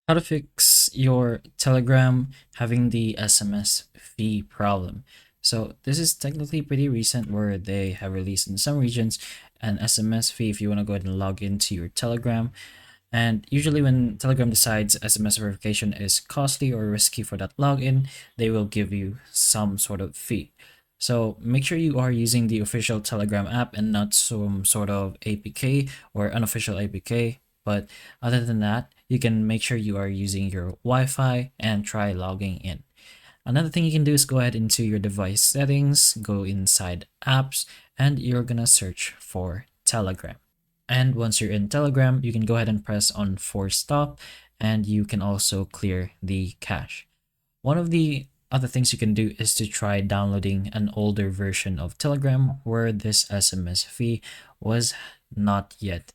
How to fix your Telegram having the SMS fee problem. So this is technically pretty recent where they have released in some regions an SMS fee if you want to go ahead and log into your Telegram. And usually when Telegram decides SMS verification is costly or risky for that login, they will give you some sort of fee. So make sure you are using the official Telegram app and not some sort of APK or unofficial APK. But other than that, you can make sure you are using your Wi-Fi and try logging in. Another thing you can do is go ahead into your device settings, go inside apps, and you're gonna search for Telegram. And once you're in Telegram, you can go ahead and press on force stop, and you can also clear the cache. One of the other things you can do is to try downloading an older version of Telegram where this SMS fee was not yet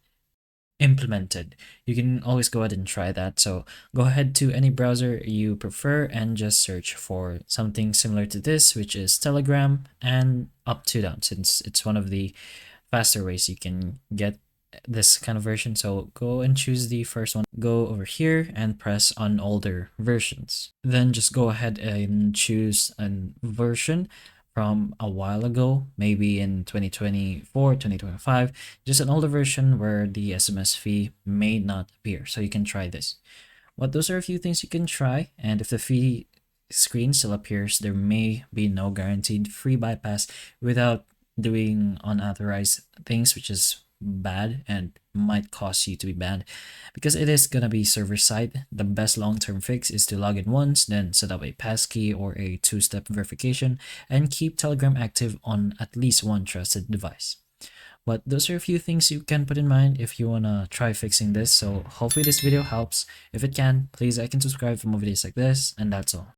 implemented. You can always go ahead and try that. So go ahead to any browser you prefer and just search for something similar to this, which is Telegram, and up to down, since it's one of the faster ways you can get this kind of version. So go and choose the first one, go over here and press on older versions. Then just go ahead and choose a version from a while ago, maybe in 2024, 2025, just an older version where the SMS fee may not appear. So you can try this. But those are a few things you can try. And if the fee screen still appears, there may be no guaranteed free bypass without doing unauthorized things, which is bad and might cause you to be banned because it is gonna be server side. The best long-term fix is to log in once, then set up a passkey or a two-step verification and keep Telegram active on at least one trusted device. But those are a few things you can put in mind if you wanna try fixing this. So hopefully this video helps. If it can, please like and subscribe for more videos like this, and that's all.